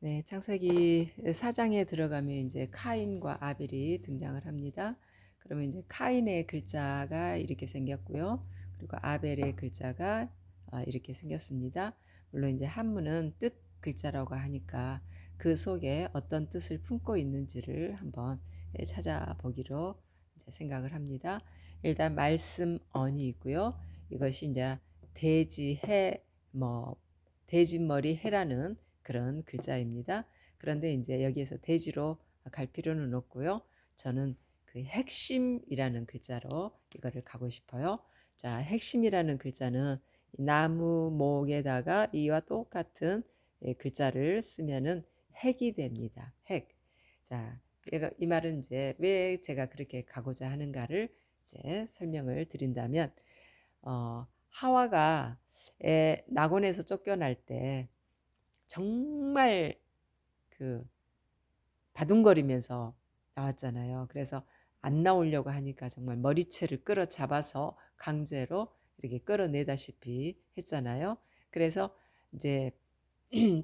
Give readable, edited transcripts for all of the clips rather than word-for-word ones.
네, 창세기 4장에 들어가면 이제 카인과 아벨이 등장을 합니다. 그러면 이제 카인의 글자가 이렇게 생겼고요. 그리고 아벨의 글자가 이렇게 생겼습니다. 물론 이제 한문은 뜻 글자라고 하니까 그 속에 어떤 뜻을 품고 있는지를 한번 찾아보기로 이제 생각을 합니다. 일단 말씀 언이 있고요. 이것이 이제 돼지 해, 뭐 돼지머리 해라는 그런 글자입니다. 그런데 이제 여기에서 돼지로 갈 필요는 없고요. 저는 그 핵심이라는 글자로 이거를 가고 싶어요. 자, 핵심이라는 글자는 나무 목에다가 이와 똑같은 글자를 쓰면은 핵이 됩니다. 핵. 자, 이 말은 이제 왜 제가 그렇게 가고자 하는가를 이제 설명을 드린다면, 하와가 낙원에서 쫓겨날 때 정말 그 바둥거리면서 나왔잖아요. 그래서 안 나오려고 하니까 정말 머리채를 끌어잡아서 강제로 이렇게 끌어내다시피 했잖아요. 그래서 이제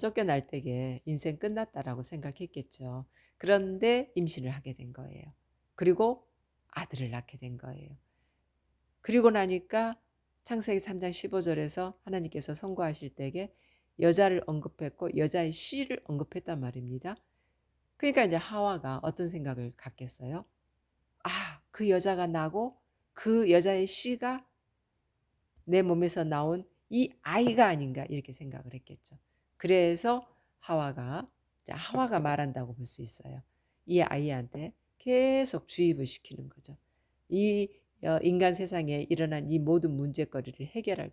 쫓겨날 때에 인생 끝났다라고 생각했겠죠. 그런데 임신을 하게 된 거예요. 그리고 아들을 낳게 된 거예요. 그리고 나니까 창세기 3장 15절에서 하나님께서 선고하실 때에 여자를 언급했고 여자의 씨를 언급했단 말입니다. 그러니까 이제 하와가 어떤 생각을 갖겠어요? 아, 그 여자가 나고 그 여자의 씨가 내 몸에서 나온 이 아이가 아닌가 이렇게 생각을 했겠죠. 그래서 하와가 말한다고 볼 수 있어요. 이 아이한테 계속 주입을 시키는 거죠. 이 인간 세상에 일어난 이 모든 문제거리를 해결할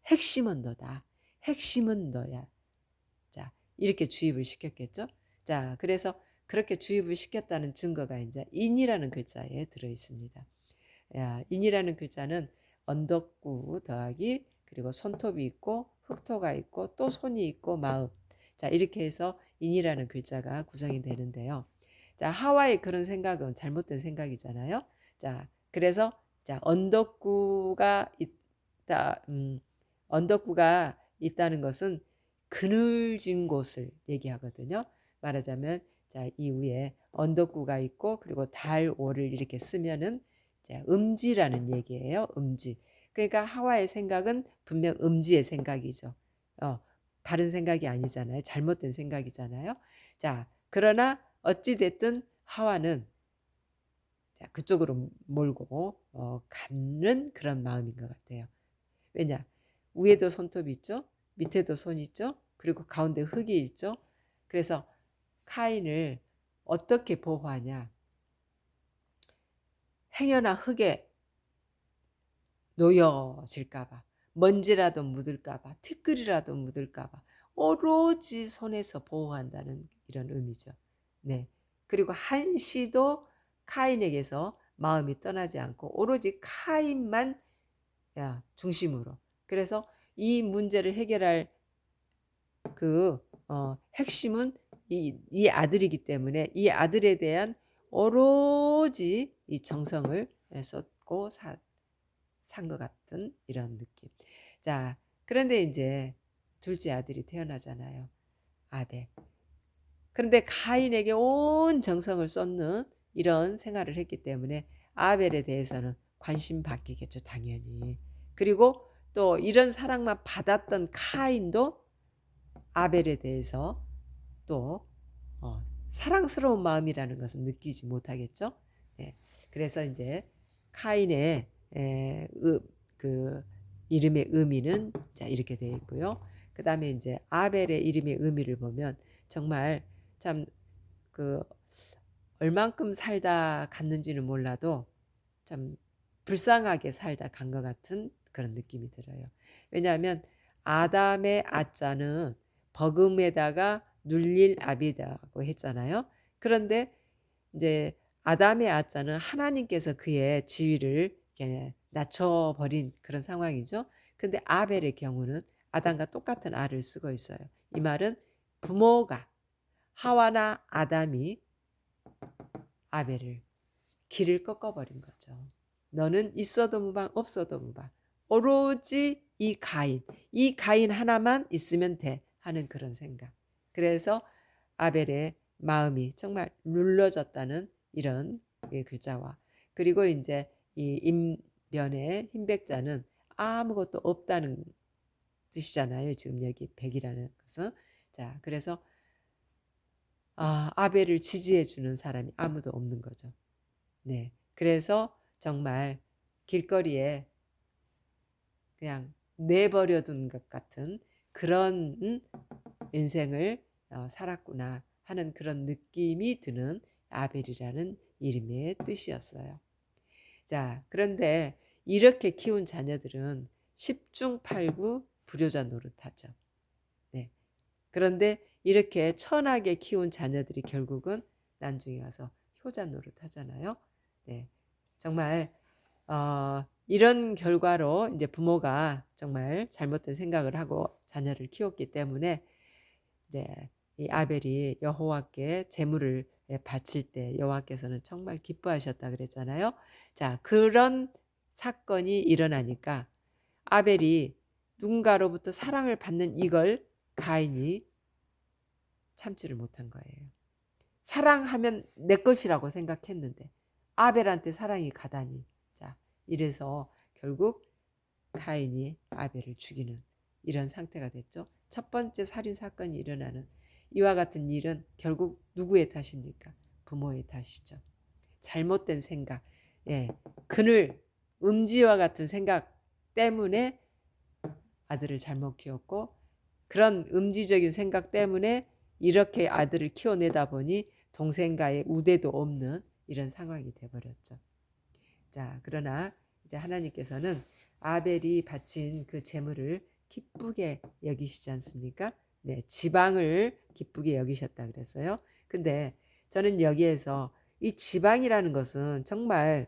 핵심은 너다. 핵심은 너야. 자, 이렇게 주입을 시켰겠죠. 자, 그래서 그렇게 주입을 시켰다는 증거가 이제 인이라는 글자에 들어 있습니다. 인이라는 글자는 언덕구 더하기 그리고 손톱이 있고 흑토가 있고 또 손이 있고 마음. 자, 이렇게 해서 인이라는 글자가 구성이 되는데요. 자, 하와의 그런 생각은 잘못된 생각이잖아요. 자, 그래서 자, 언덕구가 있다는 것은 그늘진 곳을 얘기하거든요. 말하자면 자, 이 위에 언덕구가 있고 그리고 달오를 이렇게 쓰면은 자, 음지라는 얘기예요. 음지. 그러니까 하와의 생각은 분명 음지의 생각이죠. 바른 생각이 아니잖아요. 잘못된 생각이잖아요. 자, 그러나 어찌 됐든 하와는 자, 그쪽으로 몰고 가는 그런 마음인 것 같아요. 왜냐? 위에도 손톱이 있죠. 밑에도 손이 있죠. 그리고 가운데 흙이 있죠. 그래서 카인을 어떻게 보호하냐? 행여나 흙에 놓여질까봐, 먼지라도 묻을까봐, 티끌이라도 묻을까봐 오로지 손에서 보호한다는 이런 의미죠. 네. 그리고 한시도 카인에게서 마음이 떠나지 않고 오로지 카인만 중심으로. 그래서 이 문제를 해결할 그 핵심은 이 아들이기 때문에 이 아들에 대한 오로지 이 정성을 쏟고 산 것 같은 이런 느낌. 자, 그런데 이제 둘째 아들이 태어나잖아요. 아벨. 그런데 가인에게 온 정성을 쏟는 이런 생활을 했기 때문에 아벨에 대해서는 관심 받기겠죠, 당연히. 그리고 또 이런 사랑만 받았던 카인도 아벨에 대해서 또 사랑스러운 마음이라는 것은 느끼지 못하겠죠. 네. 그래서 이제 카인의 그 이름의 의미는 자 이렇게 되어 있고요. 그 다음에 이제 아벨의 이름의 의미를 보면 정말 참 그 얼만큼 살다 갔는지는 몰라도 참 불쌍하게 살다 간 것 같은 그런 느낌이 들어요. 왜냐하면 아담의 아자는 버금에다가 눌릴 아비다고 했잖아요. 그런데 이제 아담의 아자는 하나님께서 그의 지위를 이렇게 낮춰버린 그런 상황이죠. 근데 아벨의 경우는 아담과 똑같은 아를 쓰고 있어요. 이 말은 부모가 하와나 아담이 아벨을 길을 꺾어버린 거죠. 너는 있어도 무방 없어도 무방. 오로지 이 가인 하나만 있으면 돼 하는 그런 생각. 그래서 아벨의 마음이 정말 눌러졌다는 이런 글자와, 그리고 이제 이 인변의 흰백자는 아무것도 없다는 뜻이잖아요. 지금 여기 백이라는 것은. 자, 그래서 아벨을 지지해 주는 사람이 아무도 없는 거죠. 네. 그래서 정말 길거리에 그냥 내버려둔 것 같은 그런 인생을 살았구나 하는 그런 느낌이 드는 아벨이라는 이름의 뜻이었어요. 자, 그런데 이렇게 키운 자녀들은 10중 8구 불효자 노릇하죠. 네. 그런데 이렇게 천하게 키운 자녀들이 결국은 나중에 와서 효자 노릇하잖아요. 네. 정말 이런 결과로 이제 부모가 정말 잘못된 생각을 하고 자녀를 키웠기 때문에 이제 이 아벨이 여호와께 제물을 바칠 때 여호와께서는 정말 기뻐하셨다 그랬잖아요. 자, 그런 사건이 일어나니까 아벨이 누군가로부터 사랑을 받는 이걸 가인이 참지를 못한 거예요. 사랑하면 내 것이라고 생각했는데 아벨한테 사랑이 가다니. 자, 이래서 결국 가인이 아벨을 죽이는 이런 상태가 됐죠. 첫 번째 살인 사건이 일어나는 이와 같은 일은 결국 누구의 탓입니까? 부모의 탓이죠. 잘못된 생각, 그늘 음지와 같은 생각 때문에 아들을 잘못 키웠고, 그런 음지적인 생각 때문에 이렇게 아들을 키워내다 보니 동생과의 우대도 없는 이런 상황이 돼버렸죠. 자, 그러나 이제 하나님께서는 아벨이 바친 그 제물을 기쁘게 여기시지 않습니까? 네, 지방을 기쁘게 여기셨다 그랬어요. 근데 저는 여기에서 이 지방이라는 것은 정말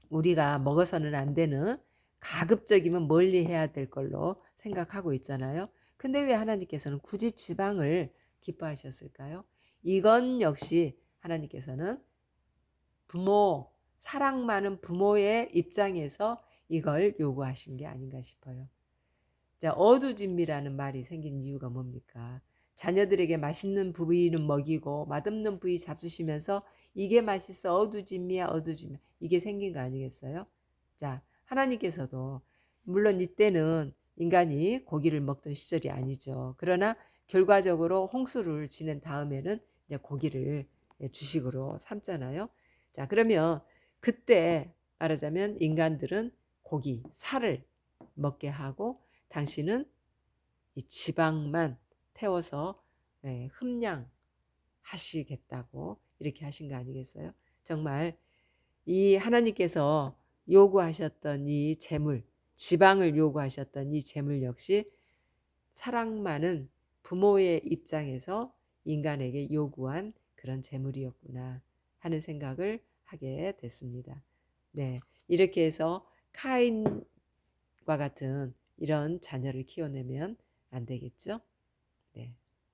우리가 먹어서는 안 되는, 가급적이면 멀리 해야 될 걸로 생각하고 있잖아요. 근데 왜 하나님께서는 굳이 지방을 기뻐하셨을까요? 이건 역시 하나님께서는 부모, 사랑 많은 부모의 입장에서 이걸 요구하신 게 아닌가 싶어요. 자, 어두짐미라는 말이 생긴 이유가 뭡니까? 자녀들에게 맛있는 부위는 먹이고 맛없는 부위 잡수시면서 이게 맛있어, 어두짐미야, 어두짐미, 이게 생긴 거 아니겠어요? 자, 하나님께서도 물론 이때는 인간이 고기를 먹던 시절이 아니죠. 그러나 결과적으로 홍수를 지낸 다음에는 이제 고기를 주식으로 삼잖아요. 자, 그러면 그때 말하자면 인간들은 고기, 살을 먹게 하고 당신은 이 지방만 태워서 흠량하시겠다고 이렇게 하신 거 아니겠어요? 정말 이 하나님께서 요구하셨던 이 재물, 지방을 요구하셨던 이 재물 역시 사랑 많은 부모의 입장에서 인간에게 요구한 그런 재물이었구나 하는 생각을 하게 됐습니다. 네, 이렇게 해서 카인과 같은 이런 자녀를 키워내면 안 되겠죠? 네.